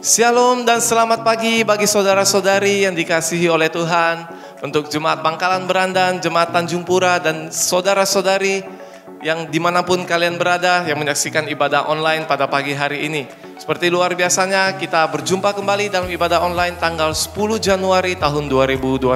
Shalom dan selamat pagi bagi saudara-saudari yang dikasihi oleh Tuhan. Untuk Jemaat Bangkalan Berandan, Jemaat Tanjung Pura, dan saudara-saudari yang dimanapun kalian berada yang menyaksikan ibadah online pada pagi hari ini. Seperti luar biasanya kita berjumpa kembali dalam ibadah online tanggal 10 Januari tahun 2021.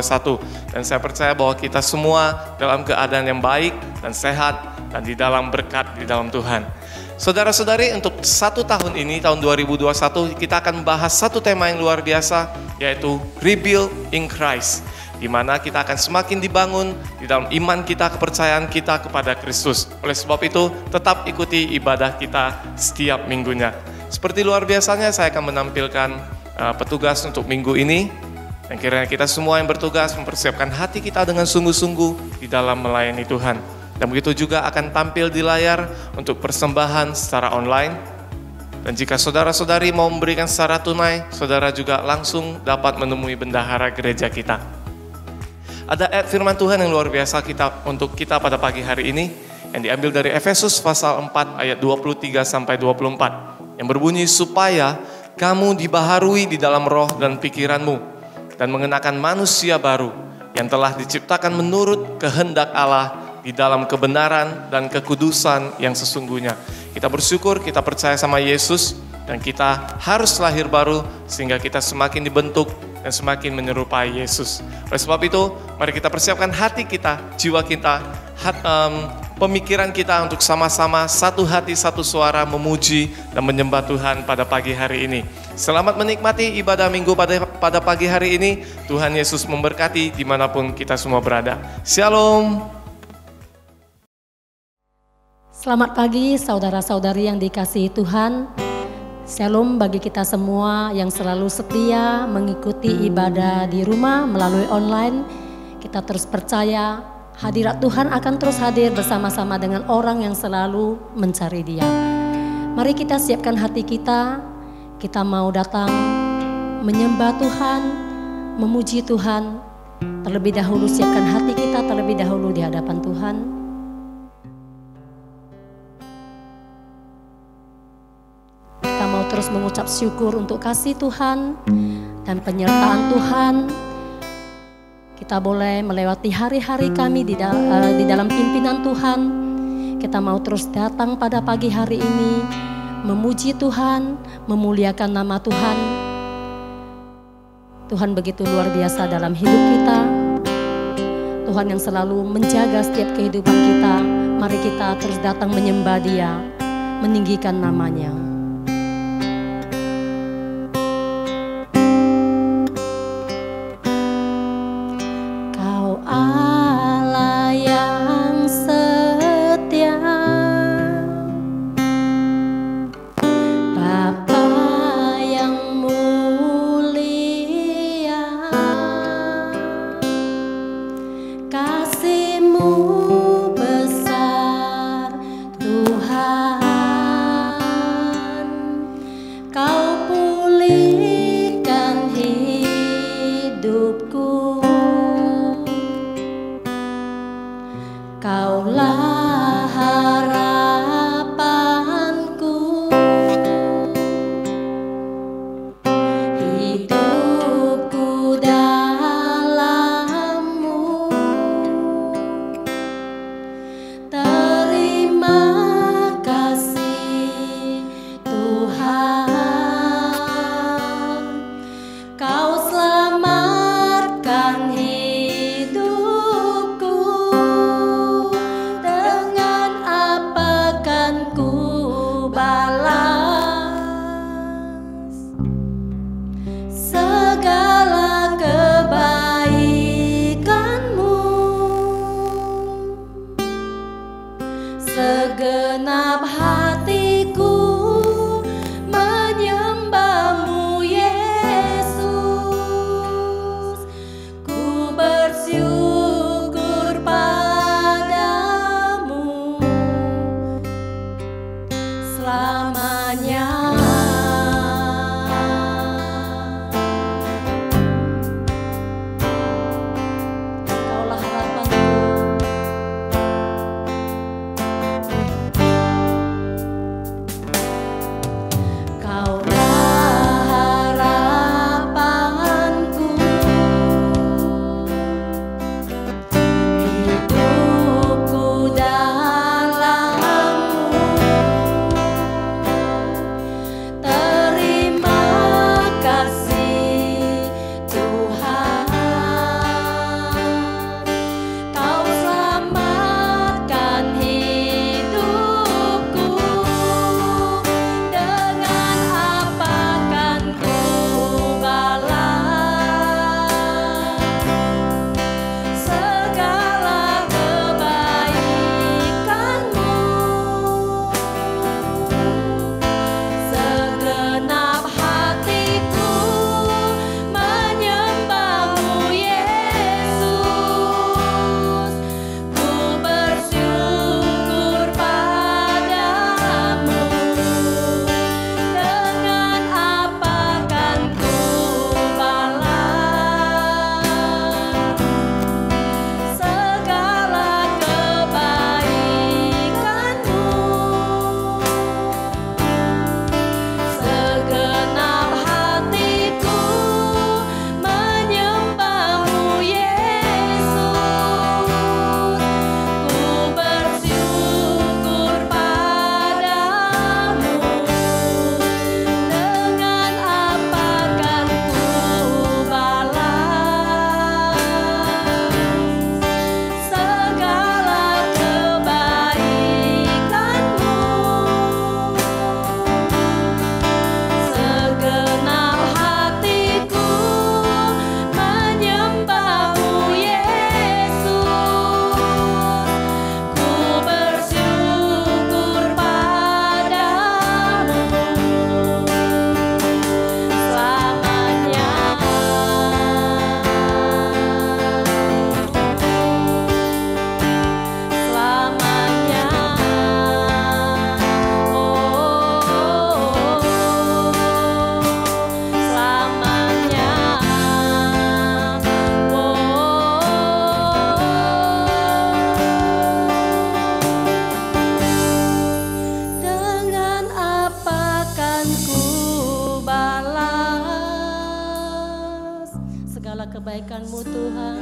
Dan saya percaya bahwa kita semua dalam keadaan yang baik dan sehat dan di dalam berkat di dalam Tuhan. Saudara-saudari, untuk satu tahun ini, tahun 2021, kita akan membahas satu tema yang luar biasa, yaitu Rebuild in Christ, di mana kita akan semakin dibangun di dalam iman kita, kepercayaan kita kepada Kristus. Oleh sebab itu, tetap ikuti ibadah kita setiap minggunya. Seperti luar biasanya, saya akan menampilkan petugas untuk minggu ini, dan kiranya kita semua yang bertugas mempersiapkan hati kita dengan sungguh-sungguh di dalam melayani Tuhan. Dan begitu juga akan tampil di layar untuk persembahan secara online. Dan jika saudara-saudari mau memberikan secara tunai, saudara juga langsung dapat menemui bendahara gereja kita. Ada ayat firman Tuhan yang luar biasa untuk kita pada pagi hari ini, yang diambil dari Efesus pasal 4 ayat 23 sampai 24, yang berbunyi, supaya kamu dibaharui di dalam roh dan pikiranmu, dan mengenakan manusia baru yang telah diciptakan menurut kehendak Allah di dalam kebenaran dan kekudusan yang sesungguhnya. Kita bersyukur, kita percaya sama Yesus, dan kita harus lahir baru sehingga kita semakin dibentuk dan semakin menyerupai Yesus. Oleh sebab itu, mari kita persiapkan hati kita, jiwa kita, pemikiran kita untuk sama-sama satu hati, satu suara memuji dan menyembah Tuhan pada pagi hari ini. Selamat menikmati ibadah minggu pada pagi hari ini. Tuhan Yesus memberkati dimanapun kita semua berada. Shalom. Selamat pagi saudara-saudari yang dikasihi Tuhan. Shalom bagi kita semua yang selalu setia mengikuti ibadah di rumah melalui online. Kita terus percaya hadirat Tuhan akan terus hadir bersama-sama dengan orang yang selalu mencari Dia. Mari kita siapkan hati kita. Kita mau datang menyembah Tuhan, memuji Tuhan. Terlebih dahulu siapkan hati kita terlebih dahulu di hadapan Tuhan. Terus mengucap syukur untuk kasih Tuhan dan penyertaan Tuhan. Kita boleh melewati hari-hari kami di dalam pimpinan Tuhan. Kita mau terus datang pada pagi hari ini, memuji Tuhan, memuliakan nama Tuhan. Tuhan begitu luar biasa dalam hidup kita. Tuhan yang selalu menjaga setiap kehidupan kita. Mari kita terus datang menyembah Dia, meninggikan namanya. kebaikan-Mu Tuhan.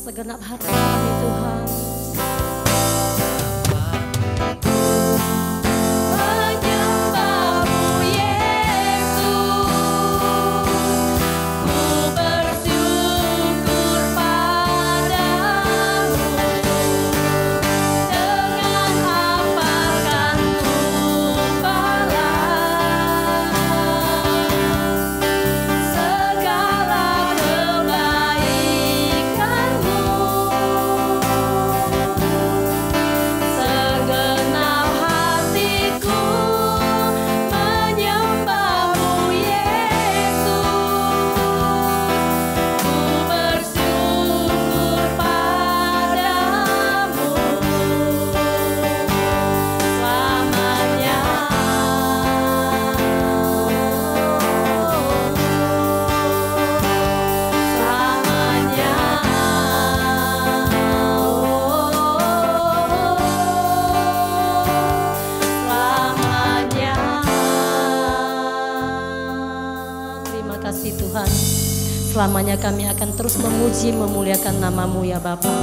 Segenap hati kami Tuhan. Selamanya kami akan terus memuji, memuliakan nama-Mu ya Bapa.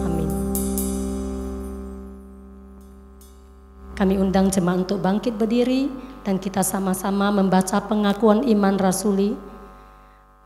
Amin. Kami undang jemaat untuk bangkit berdiri dan kita sama-sama membaca pengakuan iman rasuli.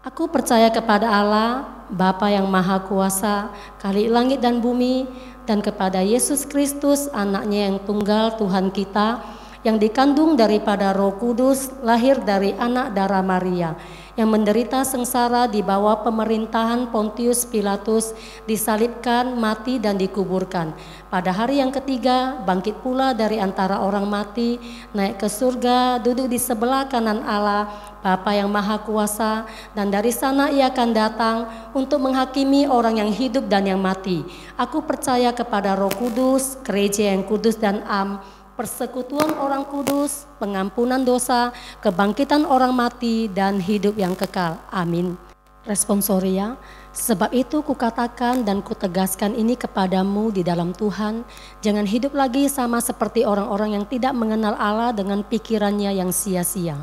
Aku percaya kepada Allah, Bapa yang Maha Kuasa, Khalik langit dan bumi, dan kepada Yesus Kristus, Anaknya yang tunggal Tuhan kita, yang dikandung daripada Roh Kudus, lahir dari anak darah Maria, yang menderita sengsara di bawah pemerintahan Pontius Pilatus, disalibkan, mati dan dikuburkan. Pada hari yang ketiga bangkit pula dari antara orang mati, naik ke surga, duduk di sebelah kanan Allah, Bapa yang Maha Kuasa, dan dari sana Ia akan datang untuk menghakimi orang yang hidup dan yang mati. Aku percaya kepada Roh Kudus, gereja yang kudus dan am, persekutuan orang kudus, pengampunan dosa, kebangkitan orang mati, dan hidup yang kekal. Amin. Responsoria, sebab itu kukatakan dan kutegaskan ini kepadamu di dalam Tuhan, jangan hidup lagi sama seperti orang-orang yang tidak mengenal Allah dengan pikirannya yang sia-sia.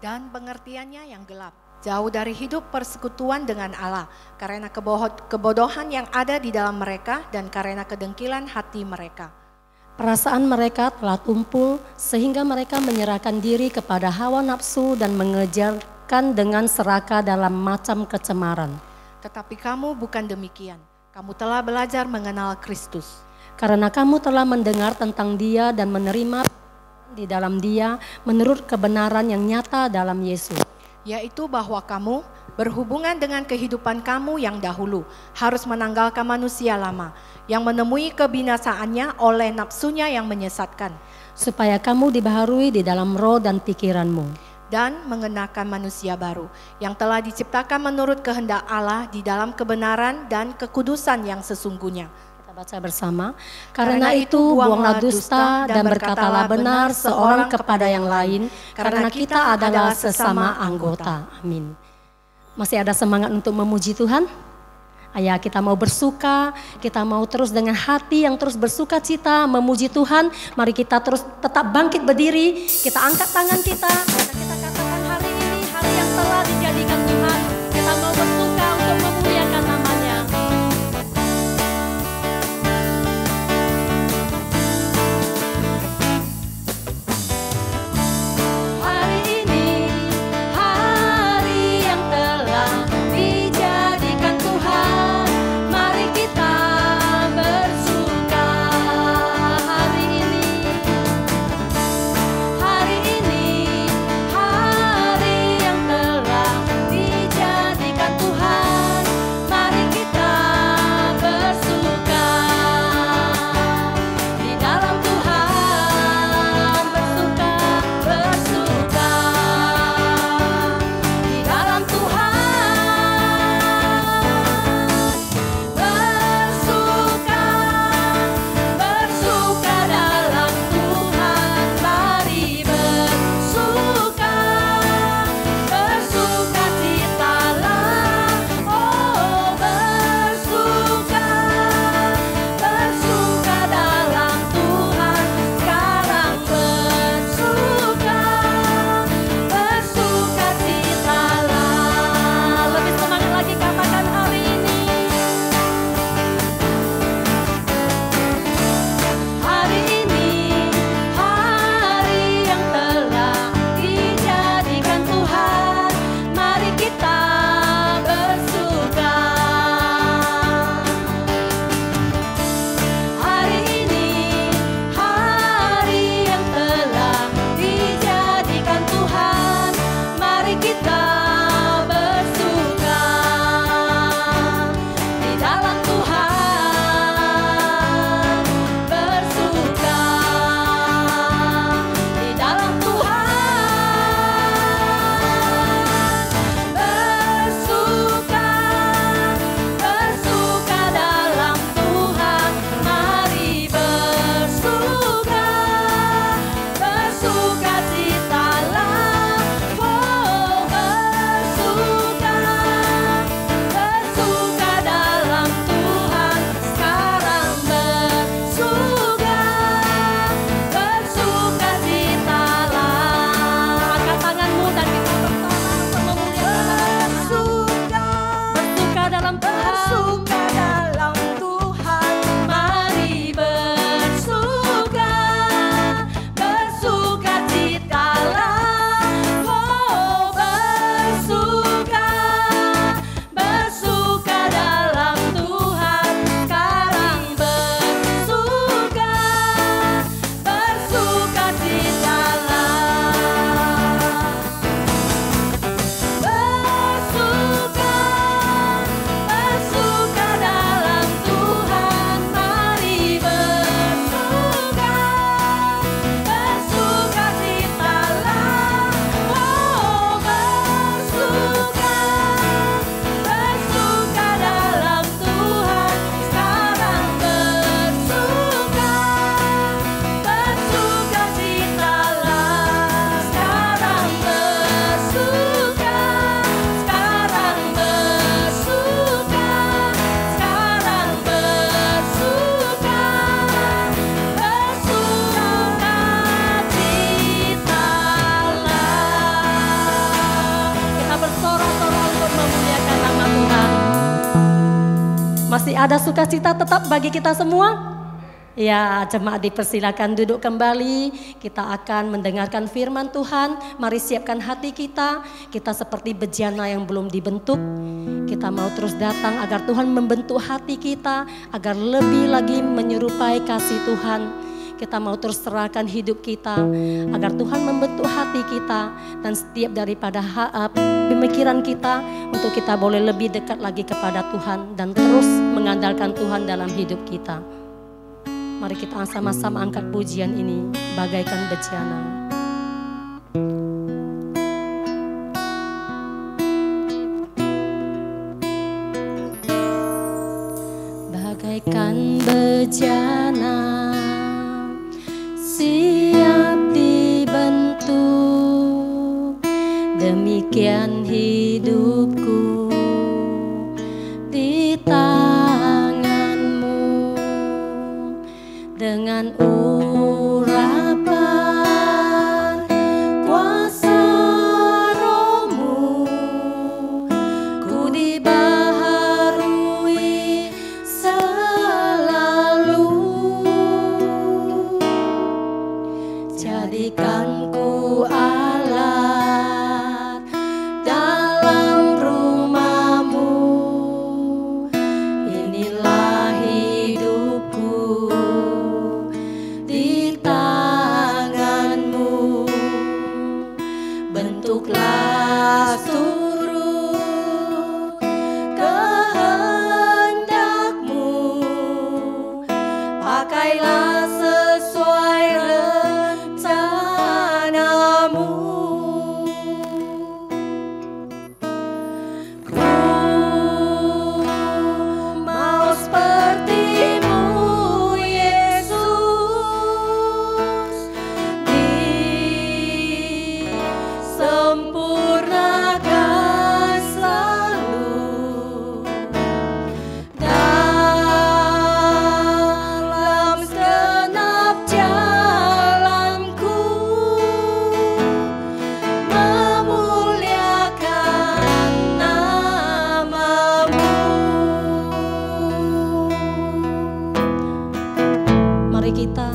Dan pengertiannya yang gelap, jauh dari hidup persekutuan dengan Allah, karena kebodohan yang ada di dalam mereka dan karena kedengkilan hati mereka. Perasaan mereka telah tumpul sehingga mereka menyerahkan diri kepada hawa nafsu dan mengejarkan dengan serakah dalam macam kecemaran. Tetapi kamu bukan demikian, kamu telah belajar mengenal Kristus. Karena kamu telah mendengar tentang Dia dan menerima di dalam Dia menurut kebenaran yang nyata dalam Yesus. Yaitu bahwa kamu berhubungan dengan kehidupan kamu yang dahulu harus menanggalkan manusia lama yang menemui kebinasaannya oleh nafsunya yang menyesatkan, supaya kamu dibaharui di dalam roh dan pikiranmu, dan mengenakan manusia baru yang telah diciptakan menurut kehendak Allah di dalam kebenaran dan kekudusan yang sesungguhnya. Kita baca bersama. Karena itu buanglah dusta dan berkatalah benar seorang kepada yang lain, karena kita adalah sesama anggota. Amin. Masih ada semangat untuk memuji Tuhan? Ayah, kita mau bersuka, kita mau terus dengan hati yang terus bersuka cita memuji Tuhan. Mari kita terus tetap bangkit berdiri, kita angkat tangan kita, dan kita katakan hari ini hari yang telah dijadikan Tuhan. Kita mau bersuka untuk memuliakan nama-Nya. Hari ini hari yang telah dijadikan Tuhan, mari kita bersuka. Hari ini hari ada sukacita tetap bagi kita semua? Ya, jemaat dipersilakan duduk kembali. Kita akan mendengarkan firman Tuhan. Mari siapkan hati kita. Kita seperti bejana yang belum dibentuk. Kita mau terus datang agar Tuhan membentuk hati kita, agar lebih lagi menyerupai kasih Tuhan. Kita mau terus serahkan hidup kita, agar Tuhan membentuk hati kita. Dan setiap daripada pemikiran kita, untuk kita boleh lebih dekat lagi kepada Tuhan. Dan terus mengandalkan Tuhan dalam hidup kita. Mari kita sama-sama angkat pujian ini bagaikan bejana. Bagaikan bejana siap dibentuk, demikian hidupku di tanganmu. Dengan urapan kuasa Roh-Mu, ku dibaharui selalu. Jadikan ku alat dalam rumah-Mu. Inilah hidupku di tangan-Mu. Bentuklah seluruh kehendak-Mu. Pakailah sesuai rencana-Mu. Ku mau seperti-Mu, Yesus, disempurnakan selalu dalam segenap jalanku, memuliakan nama-Mu. Mari kita,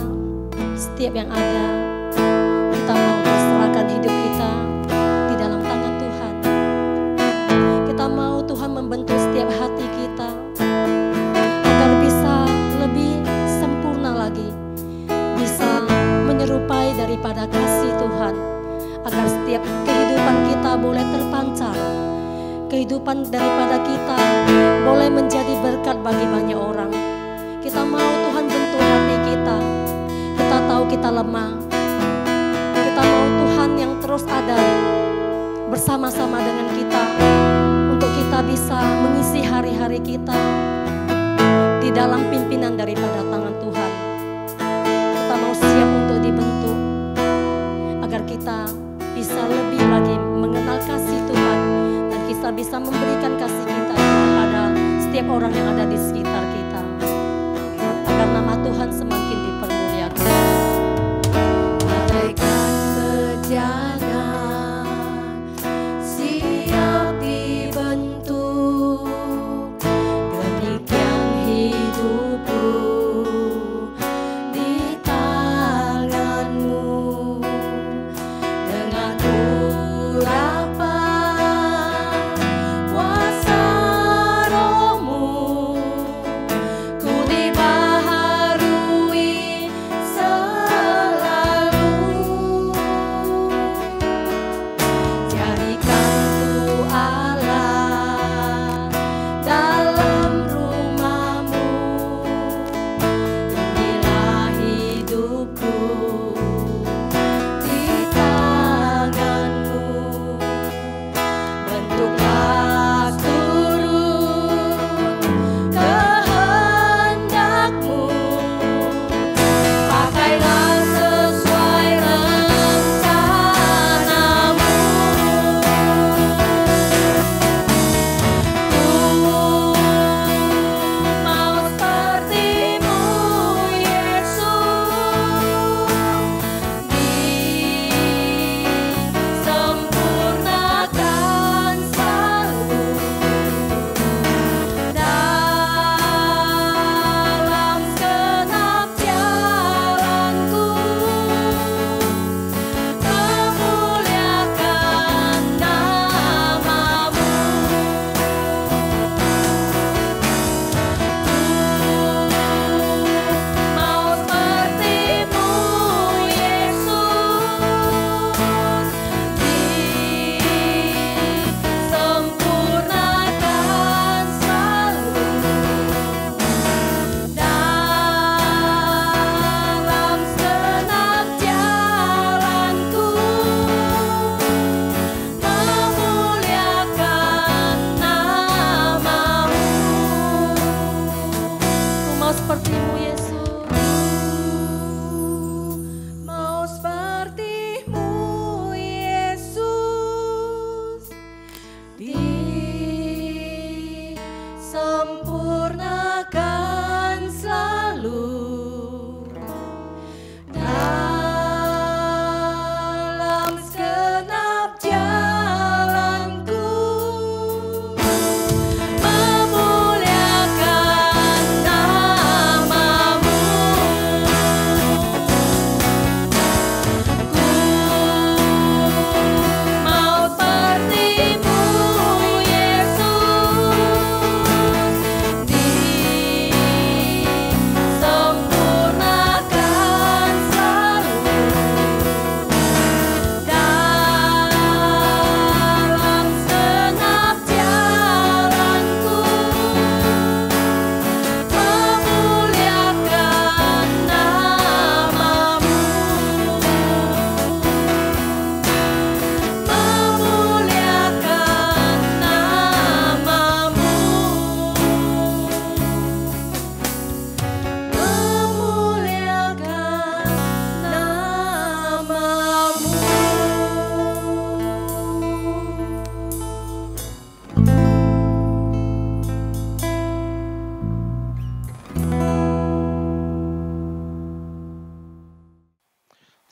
setiap yang ada, kita mau serahkan hidup kita di dalam tangan Tuhan. Kita mau Tuhan membentuk setiap hati kita agar bisa lebih sempurna lagi, bisa menyerupai daripada kasih Tuhan, agar setiap kehidupan kita boleh terpancar, kehidupan daripada kita boleh menjadi berkat bagi banyak orang. Kita mau Tuhan bentuk hati kita. Kita tahu kita lemah. Kita mau Tuhan yang terus ada bersama-sama dengan kita, untuk kita bisa mengisi hari-hari kita di dalam pimpinan daripada tangan Tuhan. Kita mau siap untuk dibentuk agar kita bisa lebih lagi mengenal kasih Tuhan, dan kita bisa memberikan kasih kita kepada setiap orang yang ada di sekitar kita, agar nama Tuhan semakin dipermuliakan. Bagaikan bejana siap dibentuk, demikian hidupku di tangan-Mu. Dengan urapan kuasa Roh-Mu, ku dibaharui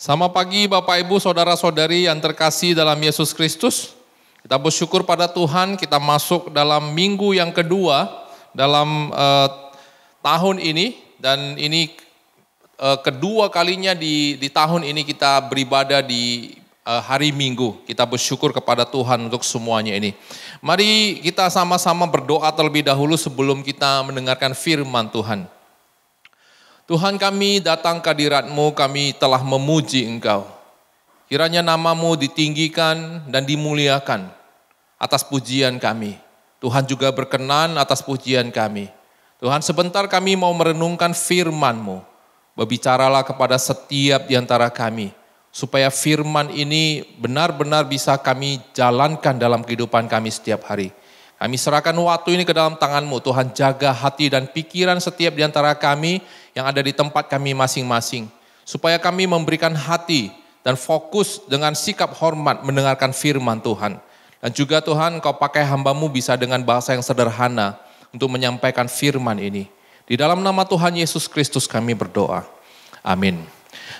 Selamat pagi Bapak Ibu Saudara-saudari yang terkasih dalam Yesus Kristus. Kita bersyukur pada Tuhan, kita masuk dalam minggu yang kedua dalam tahun ini. Dan ini kedua kalinya di tahun ini kita beribadah di hari Minggu. Kita bersyukur kepada Tuhan untuk semuanya ini. Mari kita sama-sama berdoa terlebih dahulu sebelum kita mendengarkan firman Tuhan. Tuhan, kami datang ke hadirat-Mu, kami telah memuji Engkau. Kiranya nama-Mu ditinggikan dan dimuliakan atas pujian kami. Tuhan juga berkenan atas pujian kami. Tuhan, sebentar kami mau merenungkan firman-Mu. Berbicaralah kepada setiap di antara kami, supaya firman ini benar-benar bisa kami jalankan dalam kehidupan kami setiap hari. Kami serahkan waktu ini ke dalam tangan-Mu. Tuhan, jaga hati dan pikiran setiap di antara kami yang ada di tempat kami masing-masing. Supaya kami memberikan hati dan fokus dengan sikap hormat mendengarkan firman Tuhan. Dan juga Tuhan, Engkau pakai hamba-Mu bisa dengan bahasa yang sederhana untuk menyampaikan firman ini. Di dalam nama Tuhan Yesus Kristus kami berdoa. Amin.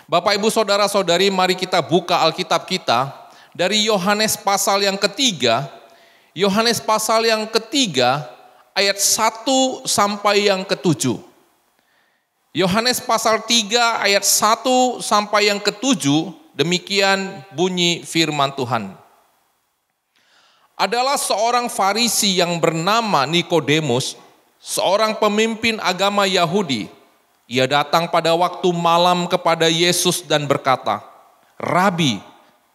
Bapak, Ibu, Saudara-saudari, mari kita buka Alkitab kita dari Yohanes pasal yang ketiga. Yohanes pasal yang ketiga ayat 1 sampai yang ke-7. Yohanes pasal 3 ayat 1 sampai yang ke-7, demikian bunyi firman Tuhan. Adalah seorang Farisi yang bernama Nikodemus, seorang pemimpin agama Yahudi. Ia datang pada waktu malam kepada Yesus dan berkata, "Rabi,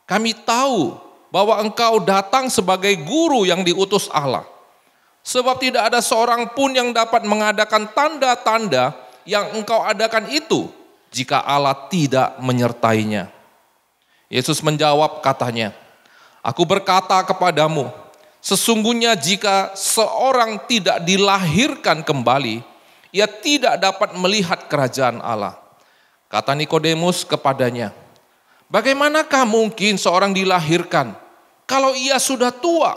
kami tahu bahwa engkau datang sebagai guru yang diutus Allah. Sebab tidak ada seorang pun yang dapat mengadakan tanda-tanda yang engkau adakan itu jika Allah tidak menyertainya." Yesus menjawab katanya, "Aku berkata kepadamu, sesungguhnya jika seorang tidak dilahirkan kembali, ia tidak dapat melihat kerajaan Allah." Kata Nikodemus kepadanya, "Bagaimanakah mungkin seorang dilahirkan kalau ia sudah tua?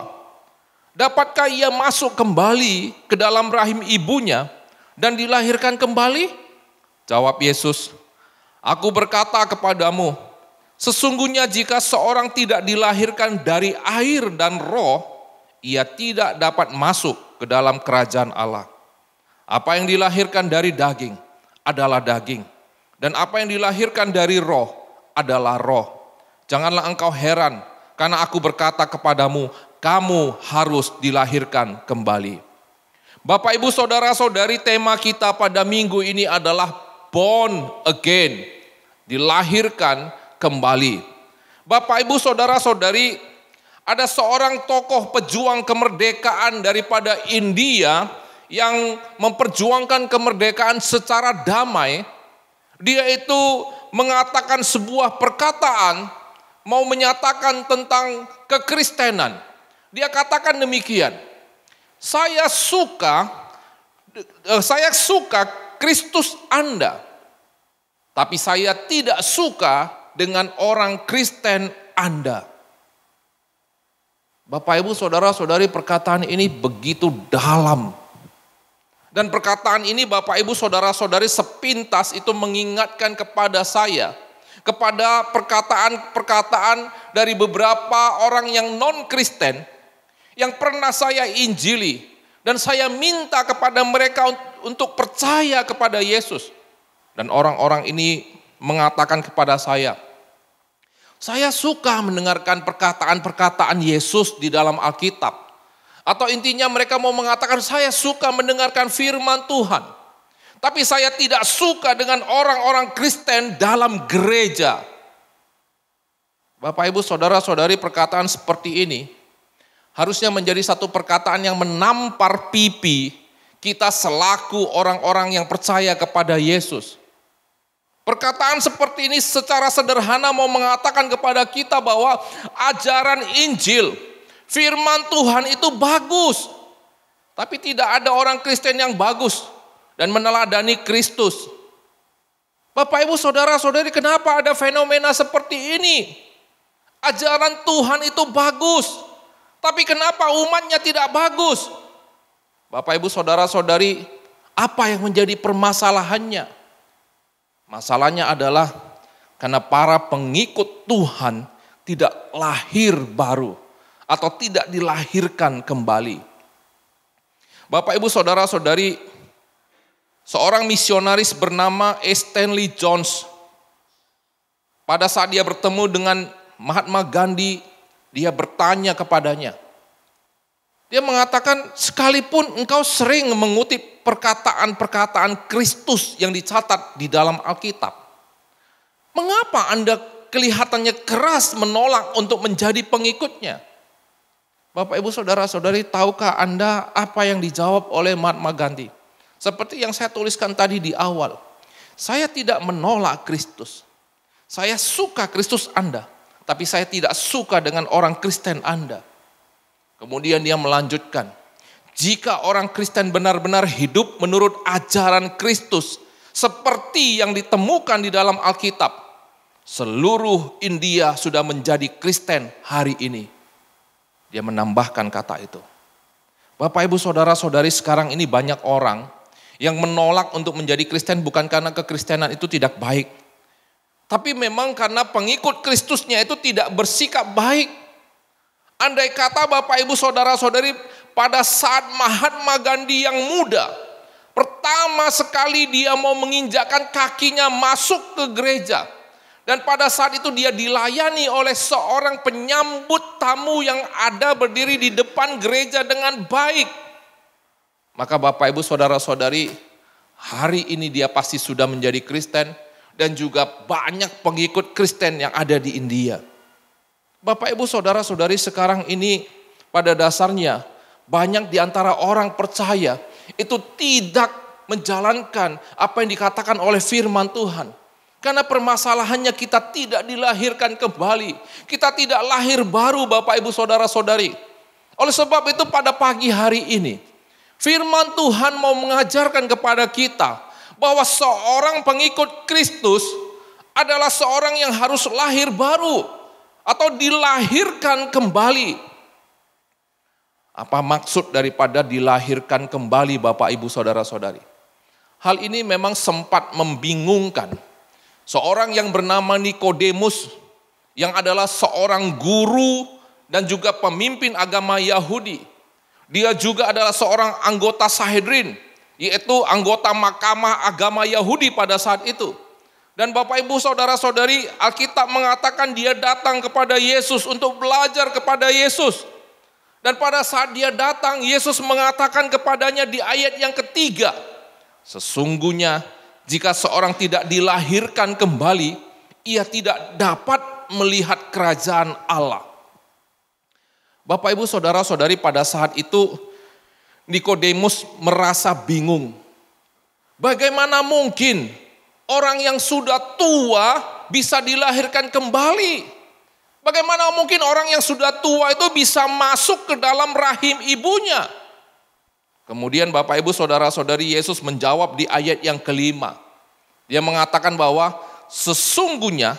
Dapatkah ia masuk kembali ke dalam rahim ibunya dan dilahirkan kembali?" Jawab Yesus, "Aku berkata kepadamu, sesungguhnya jika seorang tidak dilahirkan dari air dan roh, ia tidak dapat masuk ke dalam kerajaan Allah. Apa yang dilahirkan dari daging adalah daging, dan apa yang dilahirkan dari roh adalah roh. Janganlah engkau heran, karena aku berkata kepadamu, kamu harus dilahirkan kembali." Bapak, Ibu, Saudara-saudari, tema kita pada minggu ini adalah born again, dilahirkan kembali. Bapak, Ibu, Saudara-saudari, ada seorang tokoh pejuang kemerdekaan daripada India yang memperjuangkan kemerdekaan secara damai. Dia itu mengatakan sebuah perkataan, mau menyatakan tentang kekristenan. Dia katakan demikian, saya suka Kristus Anda, tapi saya tidak suka dengan orang Kristen Anda. Bapak, Ibu, Saudara-saudari, perkataan ini begitu dalam. Dan perkataan ini Bapak, Ibu, Saudara-saudari, sepintas itu mengingatkan kepada saya, kepada perkataan-perkataan dari beberapa orang yang non-Kristen yang pernah saya injili. Dan saya minta kepada mereka untuk percaya kepada Yesus. Dan orang-orang ini mengatakan kepada saya suka mendengarkan perkataan-perkataan Yesus di dalam Alkitab. Atau intinya mereka mau mengatakan, saya suka mendengarkan firman Tuhan. Tapi saya tidak suka dengan orang-orang Kristen dalam gereja. Bapak, Ibu, Saudara-saudari, perkataan seperti ini harusnya menjadi satu perkataan yang menampar pipi kita selaku orang-orang yang percaya kepada Yesus. Perkataan seperti ini secara sederhana mau mengatakan kepada kita bahwa ajaran Injil, firman Tuhan itu bagus. Tapi tidak ada orang Kristen yang bagus dan meneladani Kristus. Bapak, Ibu, Saudara-saudari, kenapa ada fenomena seperti ini? Ajaran Tuhan itu bagus, tapi kenapa umatnya tidak bagus? Bapak, Ibu, Saudara-saudari, apa yang menjadi permasalahannya? Masalahnya adalah Karena para pengikut Tuhan tidak lahir baru atau tidak dilahirkan kembali. Bapak, Ibu, Saudara-saudari, seorang misionaris bernama Stanley Jones, pada saat dia bertemu dengan Mahatma Gandhi, dia bertanya kepadanya. Dia mengatakan, sekalipun engkau sering mengutip perkataan-perkataan Kristus yang dicatat di dalam Alkitab, mengapa Anda kelihatannya keras menolak untuk menjadi pengikutnya? Bapak, Ibu, Saudara-saudari, tahukah Anda apa yang dijawab oleh Mahatma Gandhi? Seperti yang saya tuliskan tadi di awal. Saya tidak menolak Kristus. Saya suka Kristus Anda, tapi saya tidak suka dengan orang Kristen Anda. Kemudian dia melanjutkan, jika orang Kristen benar-benar hidup menurut ajaran Kristus, seperti yang ditemukan di dalam Alkitab, seluruh India sudah menjadi Kristen hari ini. Dia menambahkan kata itu. Bapak, Ibu, Saudara-saudari, sekarang ini banyak orang yang menolak untuk menjadi Kristen bukan karena kekristenan itu tidak baik. Tapi memang karena pengikut Kristusnya itu tidak bersikap baik. Andai kata Bapak, Ibu, Saudara-saudari, pada saat Mahatma Gandhi yang muda, pertama sekali dia mau menginjakkan kakinya masuk ke gereja. Dan pada saat itu dia dilayani oleh seorang penyambut tamu yang ada berdiri di depan gereja dengan baik. Maka Bapak, Ibu, Saudara-saudari, hari ini dia pasti sudah menjadi Kristen dan juga banyak pengikut Kristen yang ada di India. Bapak, Ibu, Saudara-saudari, sekarang ini pada dasarnya banyak di antara orang percaya itu tidak menjalankan apa yang dikatakan oleh firman Tuhan. Karena permasalahannya kita tidak dilahirkan kembali. Kita tidak lahir baru, Bapak, Ibu, Saudara-saudari. Oleh sebab itu pada pagi hari ini, firman Tuhan mau mengajarkan kepada kita bahwa seorang pengikut Kristus adalah seorang yang harus lahir baru atau dilahirkan kembali. Apa maksud daripada dilahirkan kembali, Bapak, Ibu, Saudara-saudari? Hal ini memang sempat membingungkan. Seorang yang bernama Nikodemus yang adalah seorang guru dan juga pemimpin agama Yahudi. Dia juga adalah seorang anggota Sanhedrin, yaitu anggota mahkamah agama Yahudi pada saat itu. Dan Bapak, Ibu, Saudara-saudari, Alkitab mengatakan dia datang kepada Yesus untuk belajar kepada Yesus. Dan pada saat dia datang, Yesus mengatakan kepadanya di ayat yang ketiga, sesungguhnya jika seorang tidak dilahirkan kembali, ia tidak dapat melihat kerajaan Allah. Bapak, Ibu, Saudara-saudari, pada saat itu Nikodemus merasa bingung. Bagaimana mungkin orang yang sudah tua bisa dilahirkan kembali? Bagaimana mungkin orang yang sudah tua itu bisa masuk ke dalam rahim ibunya? Kemudian Bapak, Ibu, Saudara-saudari, Yesus menjawab di ayat yang kelima. Dia mengatakan bahwa sesungguhnya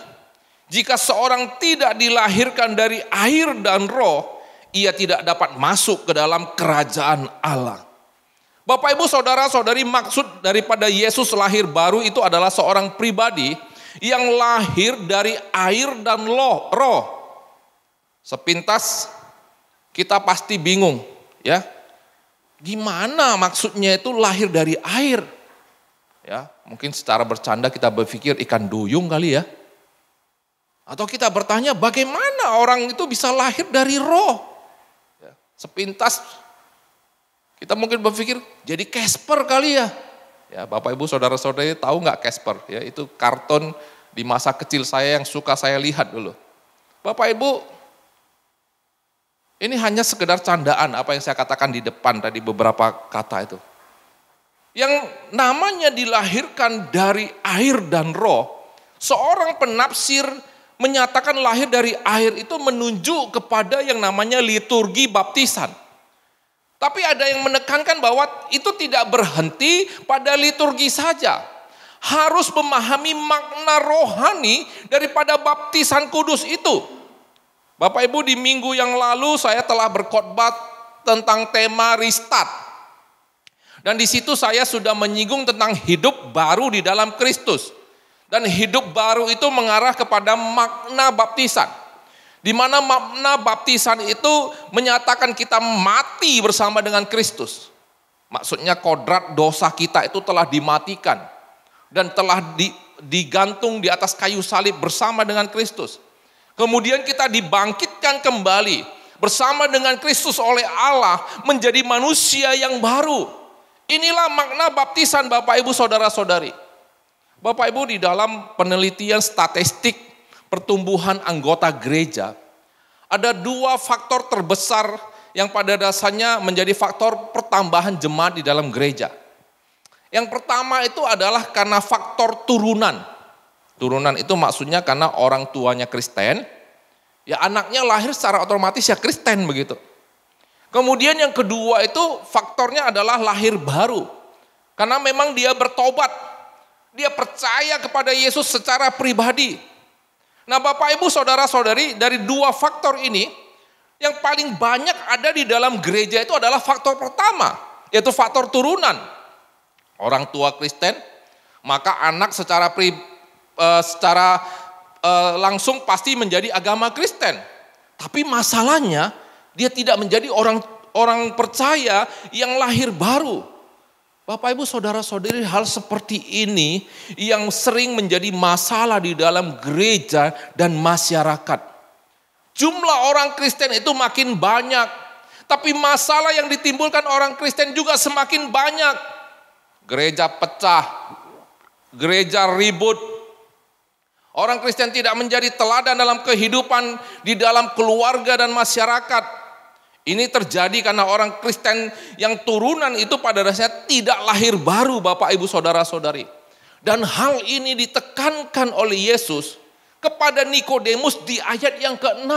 jika seorang tidak dilahirkan dari air dan roh, ia tidak dapat masuk ke dalam kerajaan Allah. Bapak, Ibu, Saudara-saudari, maksud daripada Yesus lahir baru itu adalah seorang pribadi yang lahir dari air dan roh. Sepintas kita pasti bingung, ya. Gimana maksudnya itu lahir dari air? Ya, mungkin secara bercanda kita berpikir ikan duyung kali ya. Atau kita bertanya bagaimana orang itu bisa lahir dari roh? Ya, sepintas kita mungkin berpikir jadi Casper kali ya. Ya, Bapak, Ibu, Saudara-saudari tahu nggak Casper? Ya, itu kartun di masa kecil saya yang suka saya lihat dulu. Bapak, Ibu, ini hanya sekedar candaan apa yang saya katakan di depan tadi beberapa kata itu. Yang namanya dilahirkan dari air dan roh, seorang penafsir menyatakan lahir dari air itu menunjuk kepada yang namanya liturgi baptisan. Tapi ada yang menekankan bahwa itu tidak berhenti pada liturgi saja. Harus memahami makna rohani daripada baptisan kudus itu. Bapak, Ibu, di minggu yang lalu saya telah berkhotbah tentang tema restart. Dan di situ saya sudah menyinggung tentang hidup baru di dalam Kristus. Dan hidup baru itu mengarah kepada makna baptisan. Di mana makna baptisan itu menyatakan kita mati bersama dengan Kristus. Maksudnya kodrat dosa kita itu telah dimatikan dan telah digantung di atas kayu salib bersama dengan Kristus. Kemudian kita dibangkitkan kembali bersama dengan Kristus oleh Allah menjadi manusia yang baru. Inilah makna baptisan Bapak Ibu Saudara-saudari. Bapak Ibu, di dalam penelitian statistik pertumbuhan anggota gereja, ada 2 faktor terbesar yang pada dasarnya menjadi faktor pertambahan jemaat di dalam gereja. Yang pertama itu adalah karena faktor turunan. Turunan itu maksudnya karena orang tuanya Kristen, ya anaknya lahir secara otomatis ya Kristen begitu. Kemudian yang kedua itu faktornya adalah lahir baru. Karena memang dia bertobat. Dia percaya kepada Yesus secara pribadi. Nah Bapak Ibu Saudara-saudari, dari 2 faktor ini, yang paling banyak ada di dalam gereja itu adalah faktor pertama, yaitu faktor turunan. Orang tua Kristen, maka anak secara langsung pasti menjadi agama Kristen. Tapi masalahnya, dia tidak menjadi orang percaya yang lahir baru. Bapak Ibu Saudara-saudari, hal seperti ini yang sering menjadi masalah di dalam gereja dan masyarakat. Jumlah orang Kristen itu makin banyak, tapi masalah yang ditimbulkan orang Kristen juga semakin banyak. Gereja pecah, gereja ribut. Orang Kristen tidak menjadi teladan dalam kehidupan di dalam keluarga dan masyarakat. Ini terjadi karena orang Kristen yang turunan itu pada dasarnya tidak lahir baru Bapak Ibu Saudara-saudari. Dan hal ini ditekankan oleh Yesus kepada Nikodemus di ayat yang ke-6.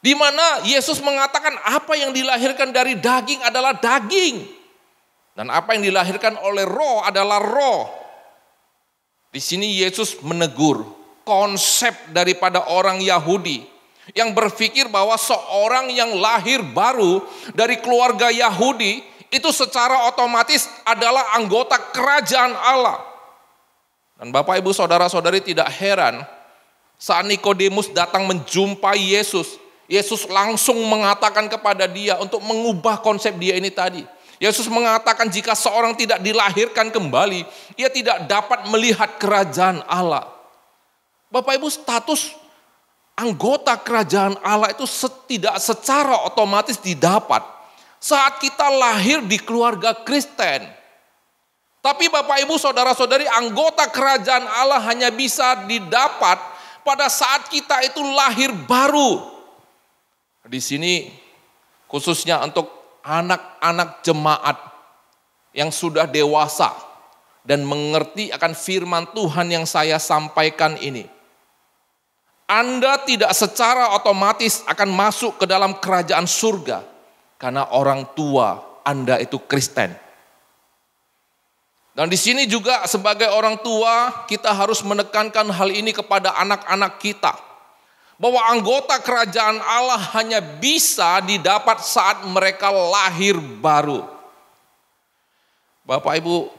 Di mana Yesus mengatakan apa yang dilahirkan dari daging adalah daging. Dan apa yang dilahirkan oleh roh adalah roh. Di sini Yesus menegur konsep daripada orang Yahudi yang berpikir bahwa seorang yang lahir baru dari keluarga Yahudi itu secara otomatis adalah anggota kerajaan Allah. Dan Bapak Ibu Saudara-saudari tidak heran saat Nikodemus datang menjumpai Yesus, Yesus langsung mengatakan kepada dia untuk mengubah konsep dia ini tadi. Yesus mengatakan jika seorang tidak dilahirkan kembali, ia tidak dapat melihat kerajaan Allah. Bapak Ibu, status anggota kerajaan Allah itu tidak secara otomatis didapat saat kita lahir di keluarga Kristen. Tapi Bapak Ibu Saudara-saudari, anggota kerajaan Allah hanya bisa didapat pada saat kita itu lahir baru. Di sini khususnya untuk anak-anak jemaat yang sudah dewasa dan mengerti akan firman Tuhan yang saya sampaikan ini. Anda tidak secara otomatis akan masuk ke dalam kerajaan surga karena orang tua Anda itu Kristen. Dan di sini juga sebagai orang tua kita harus menekankan hal ini kepada anak-anak kita. Bahwa anggota kerajaan Allah hanya bisa didapat saat mereka lahir baru. Bapak Ibu,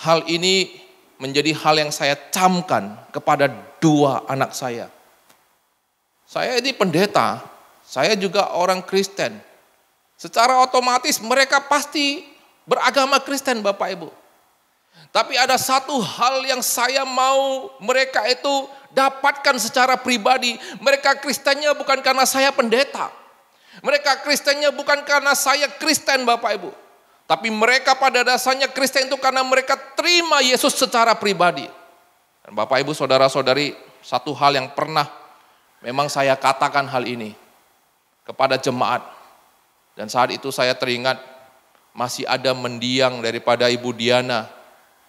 hal ini menjadi hal yang saya camkan kepada 2 anak saya. Saya ini pendeta, saya juga orang Kristen. Secara otomatis mereka pasti beragama Kristen Bapak Ibu. Tapi ada satu hal yang saya mau mereka itu dapatkan secara pribadi. Mereka Kristennya bukan karena saya pendeta. Mereka Kristennya bukan karena saya Kristen Bapak Ibu. Tapi mereka pada dasarnya Kristen itu karena mereka terima Yesus secara pribadi. Dan Bapak Ibu Saudara-saudari, satu hal yang pernah memang saya katakan hal ini kepada jemaat. Dan saat itu saya teringat masih ada mendiang daripada Ibu Diana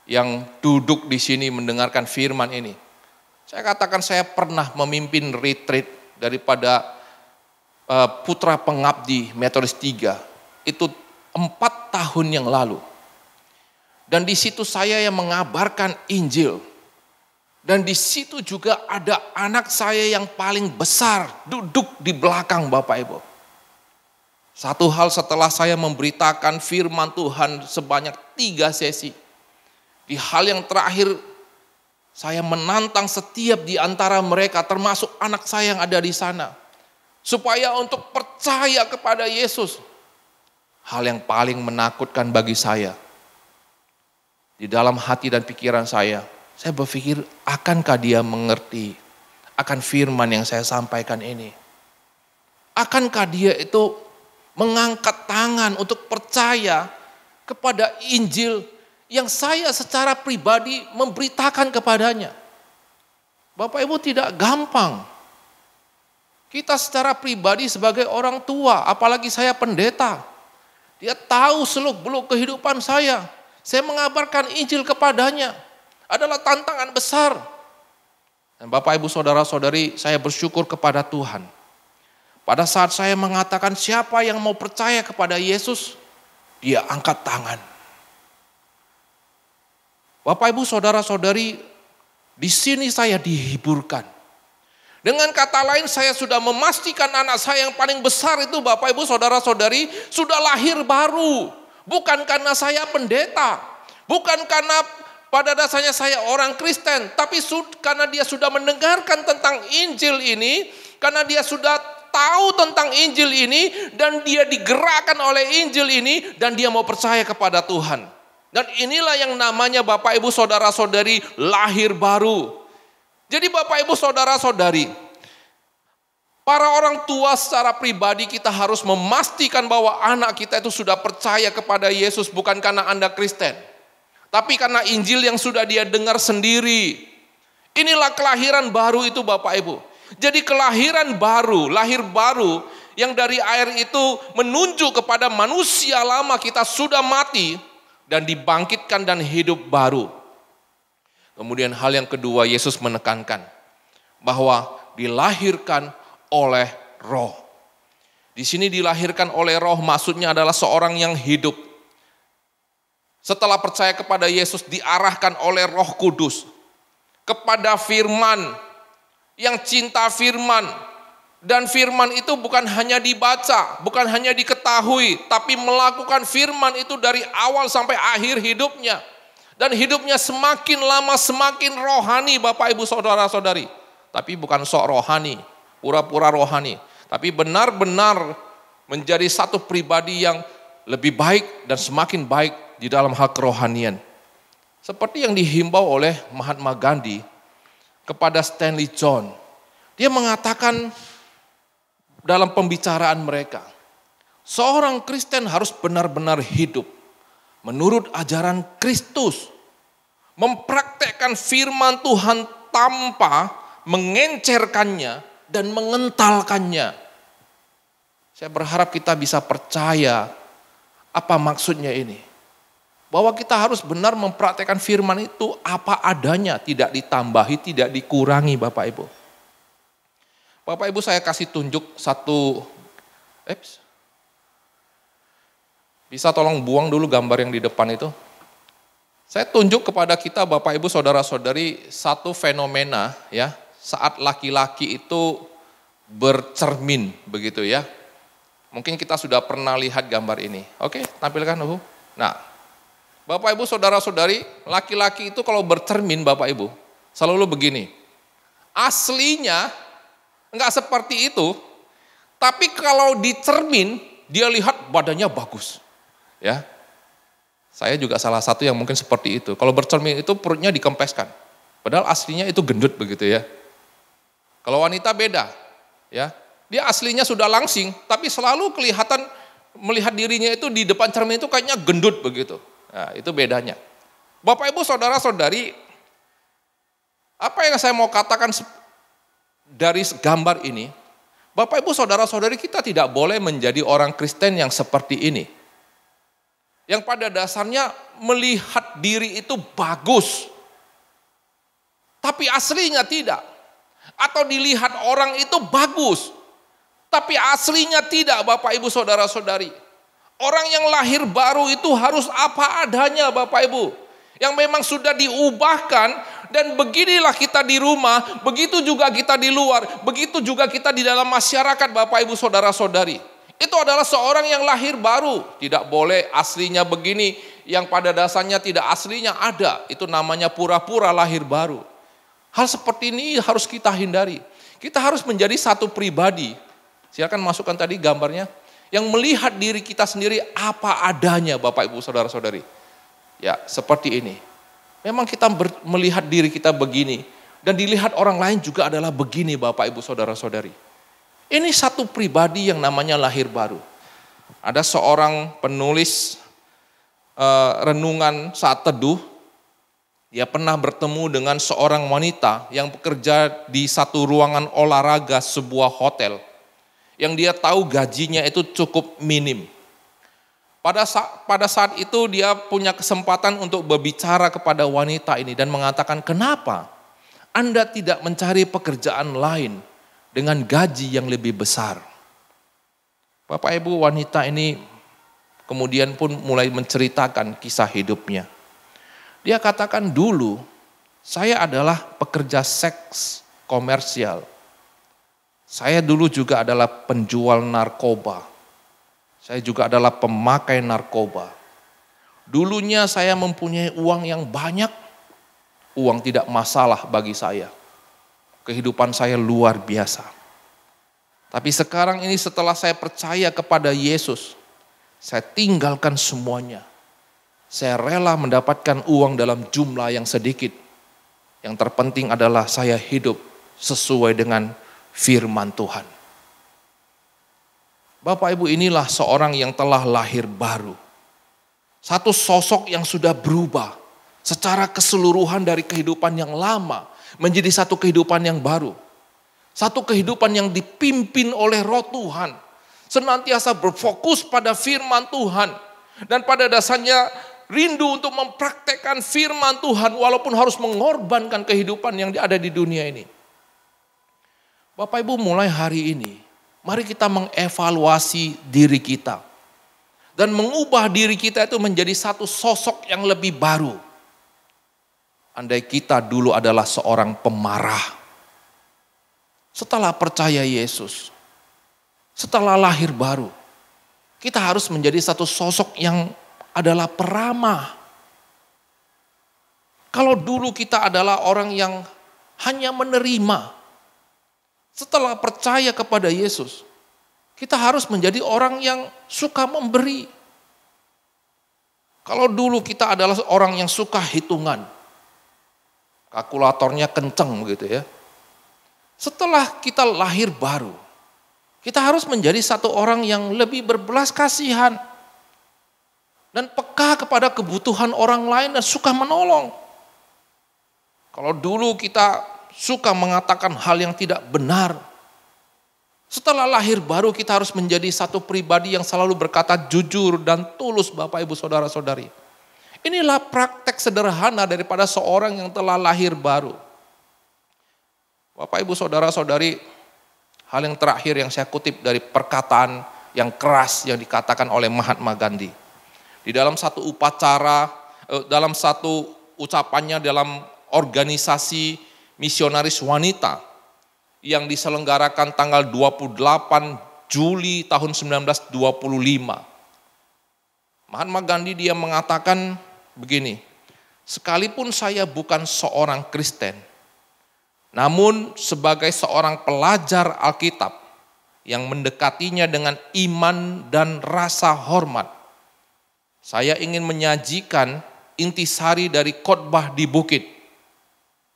yang duduk di sini mendengarkan firman ini. Saya katakan saya pernah memimpin retreat daripada Putra Pengabdi Metodis 3. Itu 4 tahun yang lalu. Dan di situ saya yang mengabarkan Injil. Dan di situ juga ada anak saya yang paling besar duduk di belakang Bapak Ibu. Satu hal setelah saya memberitakan firman Tuhan sebanyak 3 sesi. Di hal yang terakhir Saya menantang setiap di antara mereka, termasuk anak saya yang ada di sana, supaya untuk percaya kepada Yesus. Hal yang paling menakutkan bagi saya, di dalam hati dan pikiran saya berpikir, akankah dia mengerti akan firman yang saya sampaikan ini? Akankah dia itu mengangkat tangan untuk percaya kepada Injil yang saya secara pribadi memberitakan kepadanya? Bapak Ibu, tidak gampang. Kita secara pribadi sebagai orang tua, apalagi saya pendeta, dia tahu seluk-beluk kehidupan saya. Saya mengabarkan Injil kepadanya adalah tantangan besar. Dan Bapak Ibu saudara-saudari, saya bersyukur kepada Tuhan. Pada saat saya mengatakan siapa yang mau percaya kepada Yesus, dia angkat tangan. Bapak Ibu saudara-saudari, di sini saya dihiburkan. Dengan kata lain, saya sudah memastikan anak saya yang paling besar itu, Bapak Ibu saudara-saudari, sudah lahir baru. Bukan karena saya pendeta, bukan karena pada dasarnya saya orang Kristen, tapi karena dia sudah mendengarkan tentang Injil ini, karena dia sudah tahu tentang Injil ini, dan dia digerakkan oleh Injil ini, dan dia mau percaya kepada Tuhan. Dan inilah yang namanya Bapak Ibu saudara-saudari lahir baru. Jadi Bapak Ibu saudara-saudari, para orang tua secara pribadi kita harus memastikan bahwa anak kita itu sudah percaya kepada Yesus, bukan karena Anda Kristen, tapi karena Injil yang sudah dia dengar sendiri. Inilah kelahiran baru itu Bapak Ibu. Jadi kelahiran baru, lahir baru yang dari air itu menunjuk kepada manusia lama kita sudah mati dan dibangkitkan dan hidup baru. Kemudian hal yang kedua, Yesus menekankan bahwa dilahirkan oleh roh. Di sini dilahirkan oleh roh maksudnya adalah seorang yang hidup. Setelah percaya kepada Yesus diarahkan oleh Roh Kudus kepada firman, yang cinta firman. Dan firman itu bukan hanya dibaca, bukan hanya diketahui, tapi melakukan firman itu dari awal sampai akhir hidupnya. Dan hidupnya semakin lama semakin rohani Bapak Ibu saudara-saudari. Tapi bukan sok rohani, pura-pura rohani, tapi benar-benar menjadi satu pribadi yang lebih baik dan semakin baik di dalam hal kerohanian. Seperti yang dihimbau oleh Mahatma Gandhi kepada Stanley John. Dia mengatakan dalam pembicaraan mereka, seorang Kristen harus benar-benar hidup menurut ajaran Kristus, mempraktekkan firman Tuhan tanpa mengencerkannya dan mengentalkannya. Saya berharap kita bisa percaya apa maksudnya ini. Bahwa kita harus benar mempraktekkan firman itu apa adanya, tidak ditambahi, tidak dikurangi Bapak Ibu. Bapak Ibu saya kasih tunjuk satu, bisa tolong buang dulu gambar yang di depan itu. Saya tunjuk kepada kita Bapak Ibu saudara-saudari satu fenomena ya, saat laki-laki itu bercermin begitu ya. Mungkin kita sudah pernah lihat gambar ini. Oke, tampilkan Bu. Nah, Bapak Ibu saudara-saudari, laki-laki itu kalau bercermin Bapak Ibu selalu begini. Aslinya enggak seperti itu, tapi kalau dicermin dia lihat badannya bagus. Ya. Saya juga salah satu yang mungkin seperti itu. Kalau bercermin itu perutnya dikempeskan. Padahal aslinya itu gendut begitu ya. Kalau wanita beda. Ya. Dia aslinya sudah langsing, tapi selalu kelihatan melihat dirinya itu di depan cermin itu kayaknya gendut begitu. Nah, itu bedanya. Bapak Ibu saudara-saudari, apa yang saya mau katakan dari gambar ini, Bapak Ibu saudara-saudari, kita tidak boleh menjadi orang Kristen yang seperti ini. Yang pada dasarnya melihat diri itu bagus, tapi aslinya tidak. Atau dilihat orang itu bagus, tapi aslinya tidak Bapak Ibu saudara-saudari. Orang yang lahir baru itu harus apa adanya Bapak Ibu. Yang memang sudah diubahkan dan beginilah kita di rumah, begitu juga kita di luar, begitu juga kita di dalam masyarakat Bapak Ibu saudara-saudari. Itu adalah seorang yang lahir baru. Tidak boleh aslinya begini, yang pada dasarnya tidak aslinya ada. Itu namanya pura-pura lahir baru. Hal seperti ini harus kita hindari. Kita harus menjadi satu pribadi. Silakan masukkan tadi gambarnya. Yang melihat diri kita sendiri apa adanya, Bapak Ibu Saudara-saudari. Ya, seperti ini. Memang kita melihat diri kita begini. Dan dilihat orang lain juga adalah begini, Bapak Ibu Saudara-saudari. Ini satu pribadi yang namanya lahir baru. Ada seorang penulis renungan saat teduh. Dia pernah bertemu dengan seorang wanita yang bekerja di satu ruangan olahraga sebuah hotel. Yang dia tahu gajinya itu cukup minim. Pada saat itu dia punya kesempatan untuk berbicara kepada wanita ini dan mengatakan, kenapa Anda tidak mencari pekerjaan lain dengan gaji yang lebih besar? Bapak Ibu, wanita ini kemudian pun mulai menceritakan kisah hidupnya. Dia katakan, dulu saya adalah pekerja seks komersial. Saya dulu juga adalah penjual narkoba. Saya juga adalah pemakai narkoba. Dulunya saya mempunyai uang yang banyak. Uang tidak masalah bagi saya. Kehidupan saya luar biasa. Tapi sekarang ini setelah saya percaya kepada Yesus, saya tinggalkan semuanya. Saya rela mendapatkan uang dalam jumlah yang sedikit. Yang terpenting adalah saya hidup sesuai dengan firman Tuhan. Bapak Ibu, inilah seorang yang telah lahir baru. Satu sosok yang sudah berubah secara keseluruhan dari kehidupan yang lama menjadi satu kehidupan yang baru. Satu kehidupan yang dipimpin oleh Roh Tuhan. Senantiasa berfokus pada firman Tuhan. Dan pada dasarnya rindu untuk mempraktekkan firman Tuhan walaupun harus mengorbankan kehidupan yang ada di dunia ini. Bapak Ibu, mulai hari ini, mari kita mengevaluasi diri kita. Dan mengubah diri kita itu menjadi satu sosok yang lebih baru. Andai kita dulu adalah seorang pemarah. Setelah percaya Yesus, setelah lahir baru, kita harus menjadi satu sosok yang adalah peramah. Kalau dulu kita adalah orang yang hanya menerima, setelah percaya kepada Yesus, kita harus menjadi orang yang suka memberi. Kalau dulu kita adalah orang yang suka hitungan, kalkulatornya kenceng gitu ya. Setelah kita lahir baru, kita harus menjadi satu orang yang lebih berbelas kasihan. Dan peka kepada kebutuhan orang lain dan suka menolong. Kalau dulu kita suka mengatakan hal yang tidak benar. Setelah lahir baru kita harus menjadi satu pribadi yang selalu berkata jujur dan tulus, Bapak Ibu Saudara-saudari. Inilah praktek sederhana daripada seorang yang telah lahir baru. Bapak Ibu Saudara-saudari, hal yang terakhir yang saya kutip dari perkataan yang keras yang dikatakan oleh Mahatma Gandhi. Di dalam satu upacara, dalam satu ucapannya dalam organisasi misionaris wanita yang diselenggarakan tanggal 28 Juli tahun 1925. Mahatma Gandhi dia mengatakan begini, sekalipun saya bukan seorang Kristen, namun sebagai seorang pelajar Alkitab yang mendekatinya dengan iman dan rasa hormat, saya ingin menyajikan intisari dari khotbah di bukit.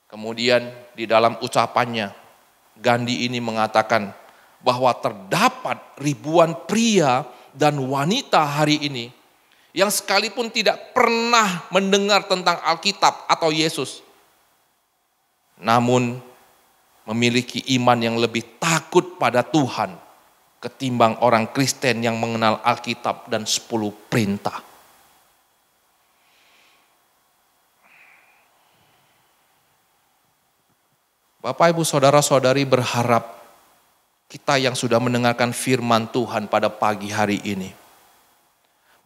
Kemudian di dalam ucapannya, Gandhi ini mengatakan bahwa terdapat ribuan pria dan wanita hari ini yang sekalipun tidak pernah mendengar tentang Alkitab atau Yesus, namun memiliki iman yang lebih takut pada Tuhan ketimbang orang Kristen yang mengenal Alkitab dan 10 perintah. Bapak Ibu Saudara-saudari, berharap kita yang sudah mendengarkan firman Tuhan pada pagi hari ini,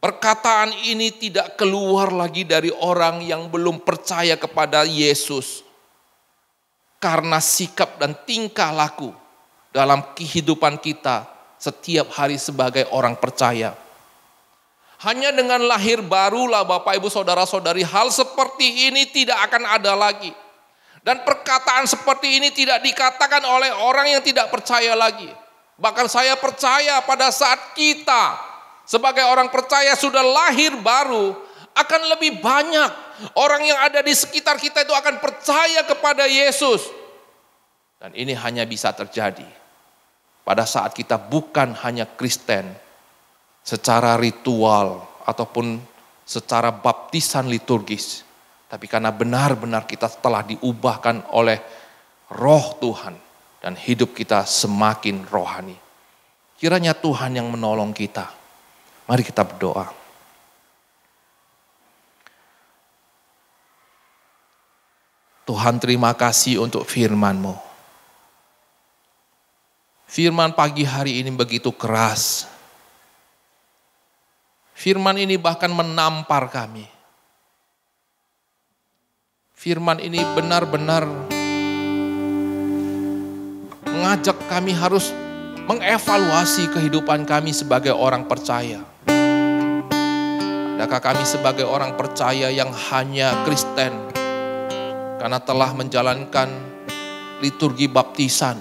perkataan ini tidak keluar lagi dari orang yang belum percaya kepada Yesus. Karena sikap dan tingkah laku dalam kehidupan kita setiap hari sebagai orang percaya. Hanya dengan lahir barulah Bapak Ibu Saudara-saudari, hal seperti ini tidak akan ada lagi. Dan perkataan seperti ini tidak dikatakan oleh orang yang tidak percaya lagi. Bahkan saya percaya pada saat kita sebagai orang percaya sudah lahir baru, akan lebih banyak orang yang ada di sekitar kita itu akan percaya kepada Yesus. Dan ini hanya bisa terjadi pada saat kita bukan hanya Kristen secara ritual ataupun secara baptisan liturgis, tapi karena benar-benar kita telah diubahkan oleh Roh Tuhan dan hidup kita semakin rohani. Kiranya Tuhan yang menolong kita. Mari kita berdoa. Tuhan, terima kasih untuk firman-Mu. Firman pagi hari ini begitu keras. Firman ini bahkan menampar kami. Firman ini benar-benar mengajak kami harus mengevaluasi kehidupan kami sebagai orang percaya. Adakah kami sebagai orang percaya yang hanya Kristen karena telah menjalankan liturgi baptisan?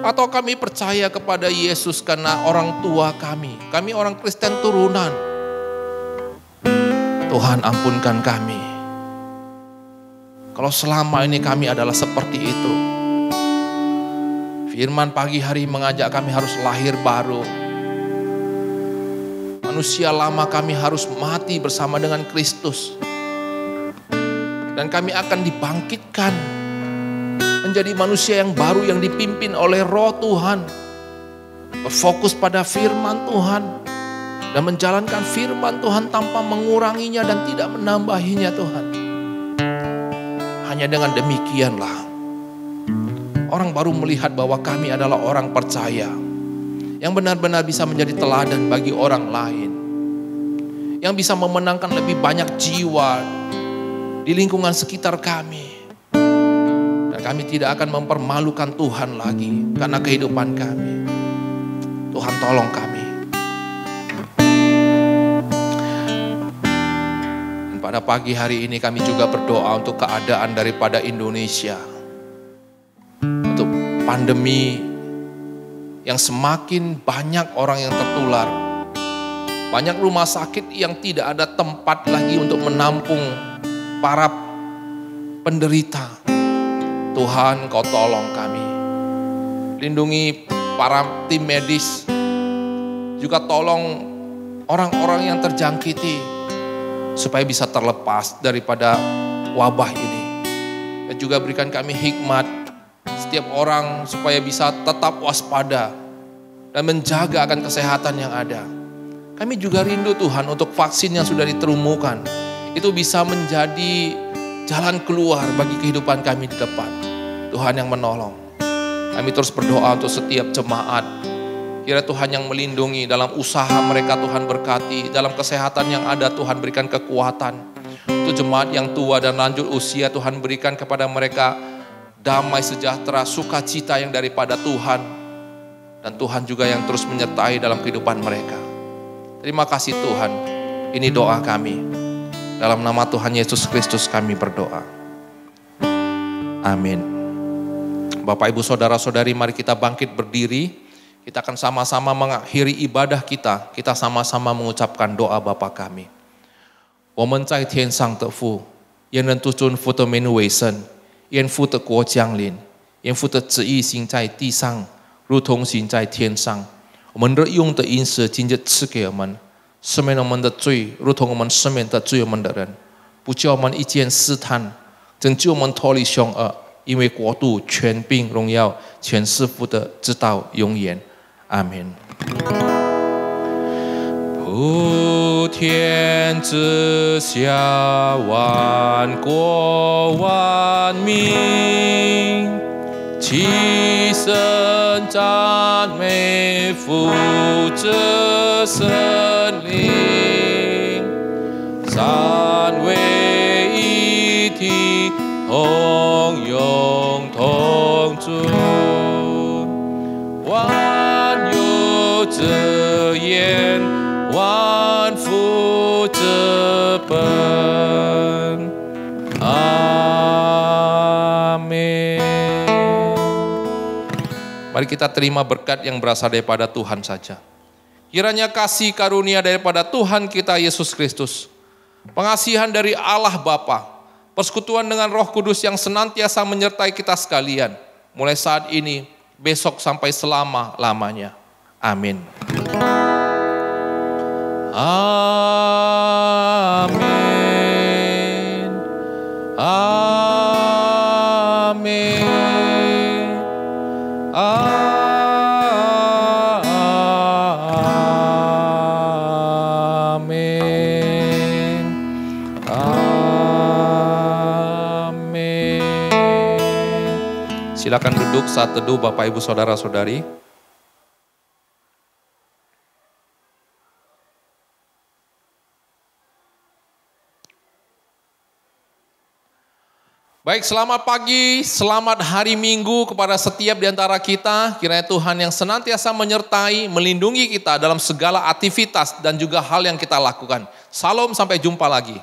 Atau kami percaya kepada Yesus karena orang tua kami orang Kristen turunan? Tuhan, ampunkan kami. Kalau selama ini kami adalah seperti itu. Firman pagi hari mengajak kami harus lahir baru. Manusia lama kami harus mati bersama dengan Kristus. Dan kami akan dibangkitkan menjadi manusia yang baru yang dipimpin oleh Roh Tuhan. Berfokus pada firman Tuhan. Dan menjalankan firman Tuhan tanpa menguranginya dan tidak menambahinya Tuhan. Hanya dengan demikianlah orang baru melihat bahwa kami adalah orang percaya. Yang benar-benar bisa menjadi teladan bagi orang lain. Yang bisa memenangkan lebih banyak jiwa di lingkungan sekitar kami. Dan kami tidak akan mempermalukan Tuhan lagi karena kehidupan kami. Tuhan, tolong kami. Pada pagi hari ini kami juga berdoa untuk keadaan daripada Indonesia. Untuk pandemi yang semakin banyak orang yang tertular. Banyak rumah sakit yang tidak ada tempat lagi untuk menampung para penderita. Tuhan, Kau tolong kami. Lindungi para tim medis. Juga tolong orang-orang yang terjangkiti supaya bisa terlepas daripada wabah ini. Dan juga berikan kami hikmat setiap orang supaya bisa tetap waspada dan menjaga akan kesehatan yang ada. Kami juga rindu Tuhan untuk vaksin yang sudah ditemukan. Itu bisa menjadi jalan keluar bagi kehidupan kami di depan. Tuhan yang menolong. Kami terus berdoa untuk setiap jemaat. Kira Tuhan yang melindungi dalam usaha mereka, Tuhan berkati. Dalam kesehatan yang ada, Tuhan berikan kekuatan. Untuk jemaat yang tua dan lanjut usia, Tuhan berikan kepada mereka damai sejahtera, sukacita yang daripada Tuhan. Dan Tuhan juga yang terus menyertai dalam kehidupan mereka. Terima kasih Tuhan. Ini doa kami. Dalam nama Tuhan Yesus Kristus kami berdoa. Amin. Bapak, Ibu, Saudara-saudari, mari kita bangkit berdiri. Kita akan sama-sama mengakhiri ibadah kita. Kita sama-sama mengucapkan doa Bapa kami. 我们在天上的父，愿人都尊父的名为圣，愿父的国降临，愿父的旨意行在地上，如同行在天上。我们日用的饮食今日赐给我们，赦免我们的罪，如同我们赦免的罪我们的人，不叫我们遇见试探，拯救我们脱离凶恶，因为国度、权柄、荣耀，全是父的，直到永远。阿门。普天之下，万国万民，齐声赞美父子圣灵，三位一体，同用同尊。之言，万福之本。Mari kita terima berkat yang berasal daripada Tuhan saja. Kiranya kasih karunia daripada Tuhan kita Yesus Kristus, pengasihan dari Allah Bapa, persekutuan dengan Roh Kudus yang senantiasa menyertai kita sekalian, mulai saat ini, besok sampai selama-lamanya. Amin. Amin. Amin. Amin. Amin. Silakan duduk saat teduh Bapak Ibu Saudara-saudari. Baik, selamat pagi, selamat hari Minggu kepada setiap di antara kita. Kiranya Tuhan yang senantiasa menyertai, melindungi kita dalam segala aktivitas dan juga hal yang kita lakukan. Salam, sampai jumpa lagi.